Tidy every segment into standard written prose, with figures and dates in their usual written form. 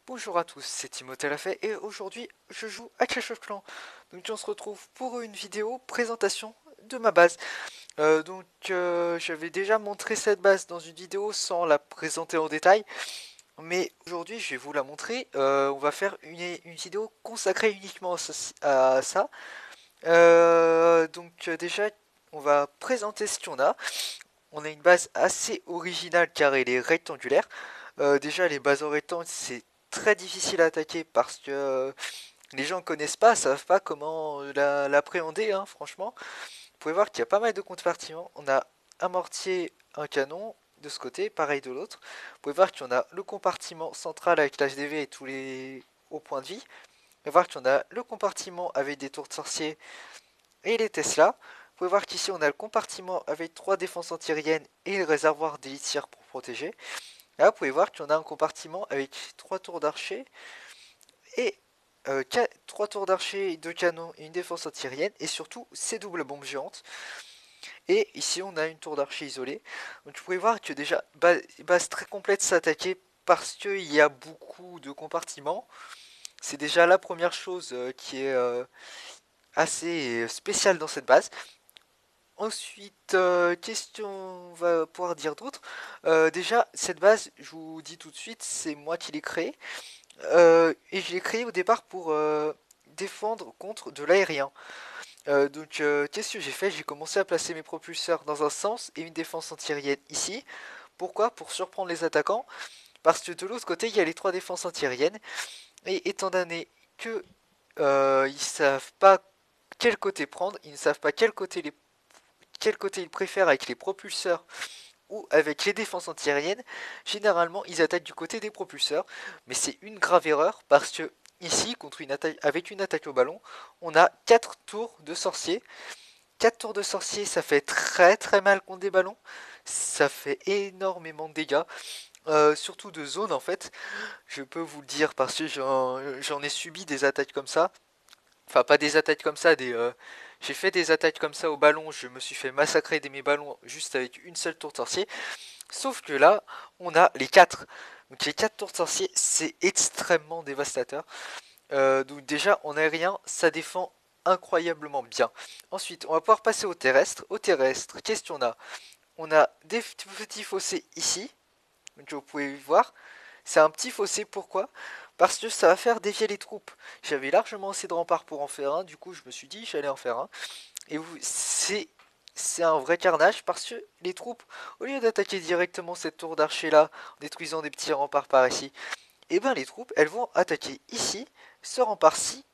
Bonjour à tous, c'est Timothée Lafay et aujourd'hui je joue à Clash of Clans. Donc on se retrouve pour une vidéo présentation de ma base. J'avais déjà montré cette base dans une vidéo sans la présenter en détail. Mais aujourd'hui je vais vous la montrer. On va faire une vidéo consacrée uniquement à ça. Déjà on va présenter ce qu'on a. On a une base assez originale car elle est rectangulaire. Déjà les bases en rectangle c'est très difficile à attaquer parce que les gens ne connaissent pas, savent pas comment l'appréhender, hein, franchement. Vous pouvez voir qu'il y a pas mal de compartiments. On a un mortier, un canon de ce côté, pareil de l'autre. Vous pouvez voir qu'on a le compartiment central avec l'HDV et tous les hauts points de vie. Vous pouvez voir qu'on a le compartiment avec des tours de sorcier et les Tesla. Vous pouvez voir qu'ici on a le compartiment avec 3 défenses antiaériennes et le réservoir d'élixir pour protéger. Là, vous pouvez voir qu'on a un compartiment avec 3 tours d'archer et 3 tours d'archer, 2 canons et une défense antiaérienne et surtout ces doubles bombes géantes. Et ici on a une tour d'archer isolée. Donc vous pouvez voir que déjà base très complète s'attaquer parce qu'il y a beaucoup de compartiments. C'est déjà la première chose qui est assez spéciale dans cette base. Ensuite, question, on va pouvoir dire d'autres. Déjà, cette base, je vous dis tout de suite, c'est moi qui l'ai créée. Et je l'ai créée au départ pour défendre contre de l'aérien. Qu'est-ce que j'ai fait? J'ai commencé à placer mes propulseurs dans un sens et une défense antiaérienne ici. Pourquoi? Pour surprendre les attaquants. Parce que de l'autre côté, il y a les 3 défenses antiaériennes. Et étant donné que ils savent pas quel côté prendre, ils ne savent pas quel côté ils préfèrent avec les propulseurs ou avec les défenses antiaériennes, généralement ils attaquent du côté des propulseurs, mais c'est une grave erreur parce que ici, avec une attaque au ballon, on a 4 tours de sorcier. 4 tours de sorcier, ça fait très très mal contre des ballons, ça fait énormément de dégâts, surtout de zone en fait, je peux vous le dire parce que j'en ai subi des attaques comme ça. Enfin, pas des attaques comme ça, j'ai fait des attaques comme ça au ballon, je me suis fait massacrer mes ballons juste avec une seule tour de sorcier. Sauf que là, on a les 4. Donc les 4 tours de sorcier, c'est extrêmement dévastateur. Donc déjà, en aérien, ça défend incroyablement bien. Ensuite, on va pouvoir passer au terrestre. Au terrestre, qu'est-ce qu'on a? On a des petits fossés ici. Donc vous pouvez voir, c'est un petit fossé, pourquoi? Parce que ça va faire dévier les troupes. J'avais largement assez de remparts pour en faire un, du coup je me suis dit j'allais en faire un. Et c'est un vrai carnage parce que les troupes, au lieu d'attaquer directement cette tour d'archer là, en détruisant des petits remparts par ici, et ben les troupes elles vont attaquer ici, ce rempart-ci,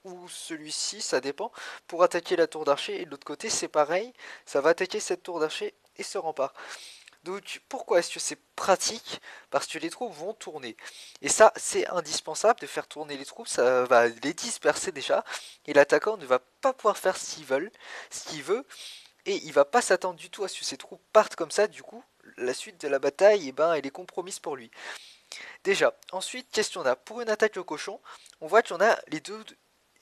ou celui-ci, ça dépend, pour attaquer la tour d'archer, et de l'autre côté c'est pareil, ça va attaquer cette tour d'archer et ce rempart. Donc pourquoi est-ce que c'est pratique? Parce que les troupes vont tourner. Et ça, c'est indispensable de faire tourner les troupes, ça va les disperser déjà, et l'attaquant ne va pas pouvoir faire ce qu'il veut, et il va pas s'attendre du tout à ce que ses troupes partent comme ça, du coup, la suite de la bataille, eh ben, elle est compromise pour lui. Déjà, ensuite, qu'est-ce qu'on a? Pour une attaque au cochon, on voit qu'on a les deux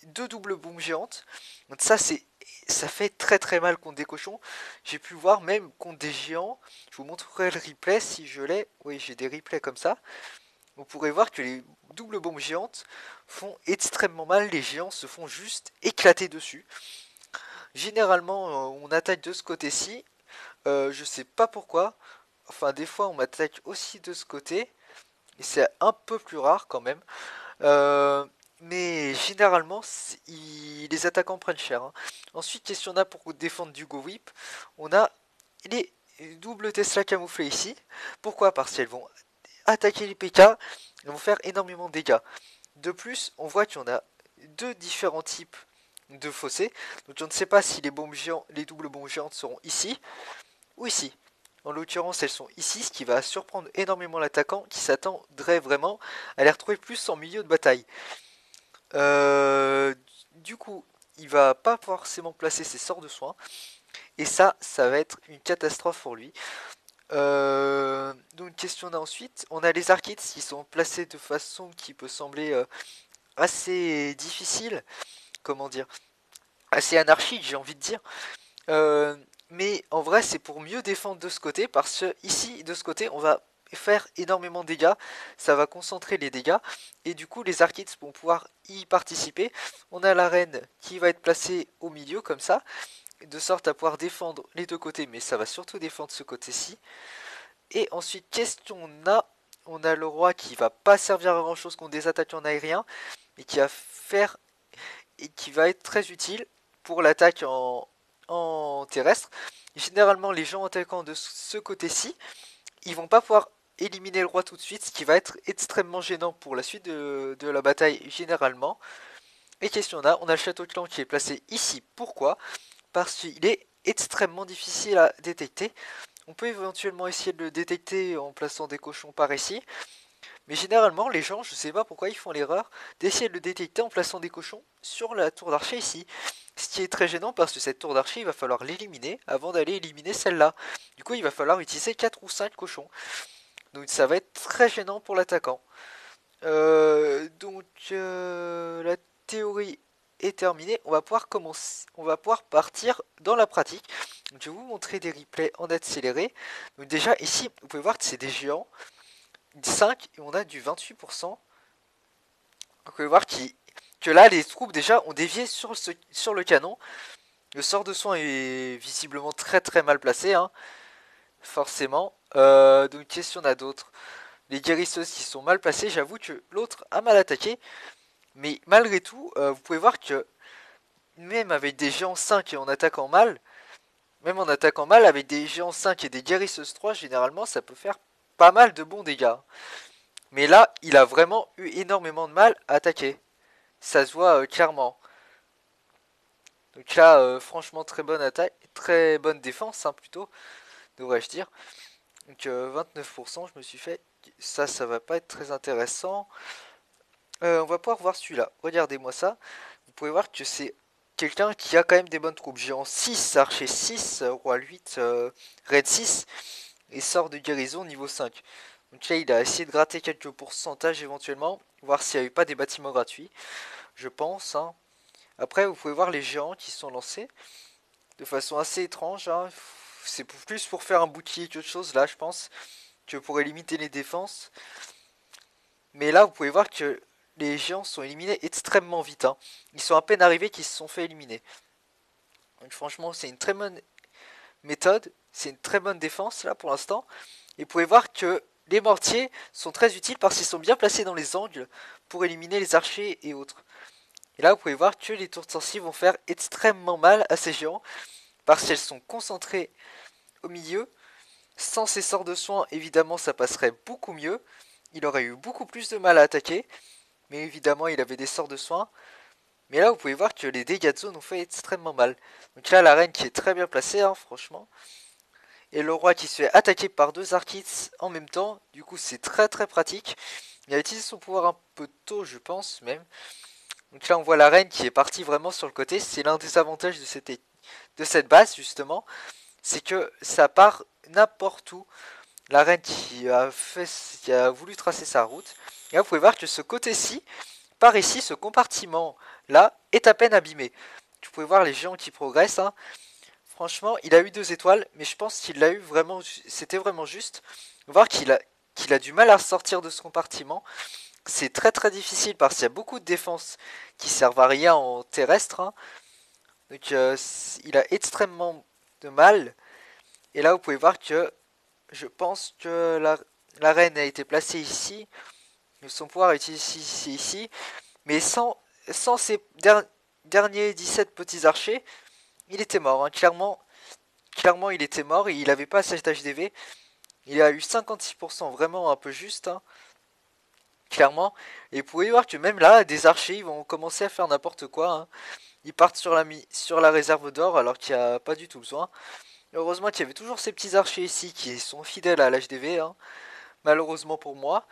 doubles bombes géantes. Donc ça fait très très mal contre des cochons. J'ai pu voir même contre des géants. Je vous montrerai le replay si je l'ai. Oui, j'ai des replays comme ça. Vous pourrez voir que les doubles bombes géantes font extrêmement mal. Les géants se font juste éclater dessus. Généralement, on attaque de ce côté-ci. Je sais pas pourquoi. Enfin, des fois, on m'attaque aussi de ce côté. Et c'est un peu plus rare quand même. Euh, mais généralement, les attaquants prennent cher, hein. Ensuite, qu'est-ce qu'on a pour défendre du Go Whip? On a les doubles Tesla camouflés ici. Pourquoi? Parce qu'elles vont attaquer les PK, elles vont faire énormément de dégâts. De plus, on voit qu'on a deux différents types de fossés. Donc je ne sais pas si les doubles bombes géantes seront ici ou ici. En l'occurrence, elles sont ici, ce qui va surprendre énormément l'attaquant qui s'attendrait vraiment à les retrouver plus en milieu de bataille. Euh, du coup, il va pas forcément placer ses sorts de soins. Et ça va être une catastrophe pour lui. Donc, question on a ensuite. On a les arcades qui sont placés de façon qui peut sembler assez difficile. Comment dire? Assez anarchique, j'ai envie de dire. Euh, mais en vrai, c'est pour mieux défendre de ce côté. Parce que ici, de ce côté, on va faire énormément de dégâts, ça va concentrer les dégâts, et du coup les Archids vont pouvoir y participer. On a la reine qui va être placée au milieu comme ça, de sorte à pouvoir défendre les deux côtés, mais ça va surtout défendre ce côté-ci. Et ensuite, on a le roi qui va pas servir à grand chose contre des attaques en aérien, mais qui va faire et qui va être très utile pour l'attaque en terrestre. Généralement, les gens attaquant de ce côté-ci, ils vont pas pouvoir éliminer le roi tout de suite, ce qui va être extrêmement gênant pour la suite de la bataille généralement. Et question on a le château clan qui est placé ici. Pourquoi? Parce qu'il est extrêmement difficile à détecter. On peut éventuellement essayer de le détecter en plaçant des cochons par ici. Mais généralement, les gens, je sais pas pourquoi ils font l'erreur d'essayer de le détecter en plaçant des cochons sur la tour d'archer ici. Ce qui est très gênant parce que cette tour d'archer, il va falloir l'éliminer avant d'aller éliminer celle-là. Du coup, il va falloir utiliser 4 ou 5 cochons. Donc ça va être très gênant pour l'attaquant. La théorie est terminée. On va pouvoir commencer, on va pouvoir partir dans la pratique. Donc, je vais vous montrer des replays en accéléré. Donc déjà ici, vous pouvez voir que c'est des géants. 5 et on a du 28%. Vous pouvez voir que là, les troupes déjà ont dévié sur le canon. Le sort de soin est visiblement très très mal placé, hein, forcément. Donc qu'est-ce qu'il y en a d'autres? Les guérisseuses qui sont mal placées, j'avoue que l'autre a mal attaqué. Mais malgré tout, vous pouvez voir que même avec des géants 5 et en attaquant mal, même en attaquant mal avec des géants 5 et des guérisseuses 3, généralement ça peut faire pas mal de bons dégâts. Mais là, il a vraiment eu énormément de mal à attaquer. Ça se voit clairement. Donc là, franchement, très bonne attaque, très bonne défense, hein, plutôt, devrais-je dire. Donc 29%, je me suis fait. Ça va pas être très intéressant. On va pouvoir voir celui-là. Regardez-moi ça. Vous pouvez voir que c'est quelqu'un qui a quand même des bonnes troupes. Géant 6, archer 6, roi 8, reine 6, et sort de guérison niveau 5. Donc là, il a essayé de gratter quelques pourcentages éventuellement, voir s'il n'y avait pas des bâtiments gratuits, je pense. Hein. Après, vous pouvez voir les géants qui sont lancés de façon assez étrange. Hein. C'est plus pour faire un bouclier qu'autre chose, là, je pense, que pour limiter les défenses. Mais là, vous pouvez voir que les géants sont éliminés extrêmement vite. Hein. Ils sont à peine arrivés qu'ils se sont fait éliminer. Donc franchement, c'est une très bonne méthode. C'est une très bonne défense, là, pour l'instant. Et vous pouvez voir que les mortiers sont très utiles parce qu'ils sont bien placés dans les angles pour éliminer les archers et autres. Et là, vous pouvez voir que les tours de sorciers vont faire extrêmement mal à ces géants parce qu'elles sont concentrées au milieu. Sans ces sorts de soins, évidemment, ça passerait beaucoup mieux. Il aurait eu beaucoup plus de mal à attaquer. Mais évidemment, il avait des sorts de soins. Mais là, vous pouvez voir que les dégâts de zone ont fait extrêmement mal. Donc là, la reine qui est très bien placée, hein, franchement. Et le roi qui se fait attaquer par deux Archids en même temps. Du coup, c'est très très pratique. Il a utilisé son pouvoir un peu tôt, je pense, même. Donc là, on voit la reine qui est partie vraiment sur le côté. C'est l'un des avantages de cette base, justement. C'est que ça part n'importe où. La reine qui a voulu tracer sa route. Et là, vous pouvez voir que ce côté-ci, par ici, ce compartiment-là, est à peine abîmé. Vous pouvez voir les géants qui progressent. Hein. Franchement, il a eu 2 étoiles, mais je pense qu'il l'a eu vraiment. C'était vraiment juste. Voir qu'il a du mal à sortir de ce compartiment. C'est très très difficile parce qu'il y a beaucoup de défenses qui servent à rien en terrestre. Hein. Donc il a extrêmement de mal. Et là, vous pouvez voir que je pense que la reine a été placée ici. Son pouvoir est ici. Mais sans ces derniers 17 petits archers, il était mort. Hein. Clairement, il était mort et il n'avait pas cet HDV. Il a eu 56%, vraiment un peu juste. Hein. Clairement. Et vous pouvez voir que même là, des archers ils vont commencer à faire n'importe quoi. Hein. Ils partent sur la réserve d'or alors qu'il n'y a pas du tout besoin. Heureusement qu'il y avait toujours ces petits archers ici qui sont fidèles à l'HDV. Hein. Malheureusement pour moi.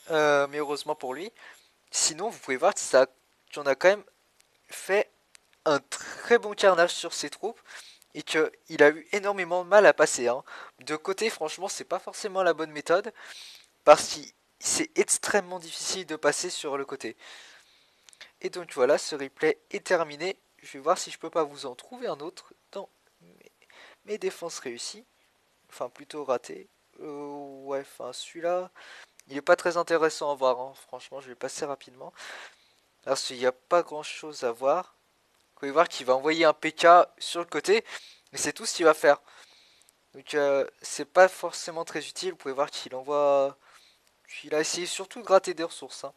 Mais heureusement pour lui. Sinon, vous pouvez voir qu'on a quand même fait un très bon carnage sur ses troupes. Et qu'il a eu énormément de mal à passer. Hein. De côté, franchement, c'est pas forcément la bonne méthode. Parce que c'est extrêmement difficile de passer sur le côté. Et donc voilà, ce replay est terminé. Je vais voir si je peux pas vous en trouver un autre dans mes défenses réussies. Enfin, plutôt ratées. Ouais, enfin celui-là, il est pas très intéressant à voir, hein. Franchement, je vais passer rapidement. Parce qu'il n'y a pas grand-chose à voir. Vous pouvez voir qu'il va envoyer un PK sur le côté, mais c'est tout ce qu'il va faire. Donc c'est pas forcément très utile. Vous pouvez voir qu'il envoie. Il a essayé surtout de gratter des ressources, hein.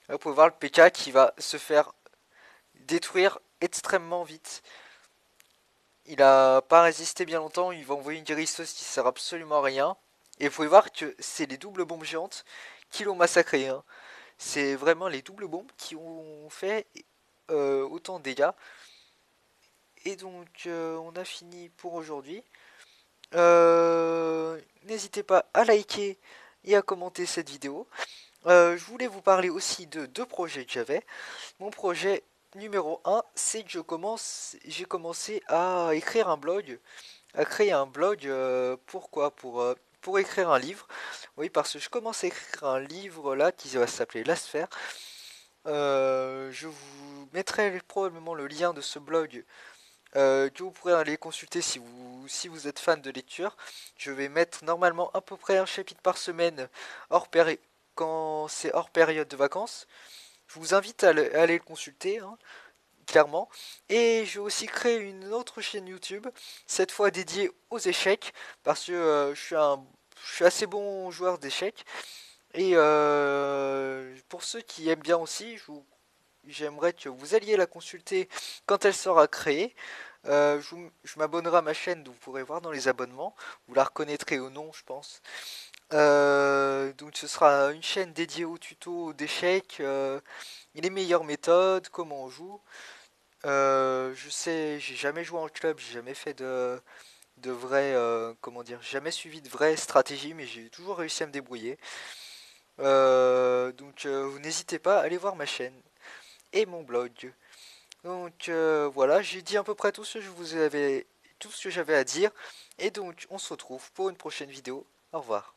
Là, vous pouvez voir le PK qui va se faire détruire extrêmement vite. Il a pas résisté bien longtemps. Il va envoyer une guérisseuse qui sert absolument à rien. Et vous pouvez voir que c'est les doubles bombes géantes qui l'ont massacré, hein. C'est vraiment les doubles bombes qui ont fait autant de dégâts. Et donc on a fini pour aujourd'hui. N'hésitez pas à liker et à commenter cette vidéo. Je voulais vous parler aussi de deux projets que j'avais. Mon projet numéro un, c'est que j'ai commencé à écrire un blog, à créer un blog. Pourquoi? Pour écrire un livre. Oui, parce que je commence à écrire un livre là qui va s'appeler La Sphère. Je vous mettrai probablement le lien de ce blog que vous pourrez aller consulter si vous êtes fan de lecture. Je vais mettre normalement à peu près un chapitre par semaine quand c'est hors période de vacances. Je vous invite à aller le consulter, hein, clairement. Et je vais aussi créer une autre chaîne YouTube, cette fois dédiée aux échecs, parce que je suis assez bon joueur d'échecs. Et pour ceux qui aiment bien aussi, j'aimerais que vous alliez la consulter quand elle sera créée. Je m'abonnerai à ma chaîne, donc vous pourrez voir dans les abonnements. Vous la reconnaîtrez au nom, je pense. Donc ce sera une chaîne dédiée aux tutos d'échecs, les meilleures méthodes, comment on joue. Je sais, j'ai jamais joué en club, j'ai jamais fait de vraies, comment dire, j'ai jamais suivi de vraies stratégies, mais j'ai toujours réussi à me débrouiller. Donc vous n'hésitez pas à aller voir ma chaîne et mon blog. Donc voilà, j'ai dit à peu près tout ce que j'avais à dire. Et donc on se retrouve pour une prochaine vidéo. Au revoir.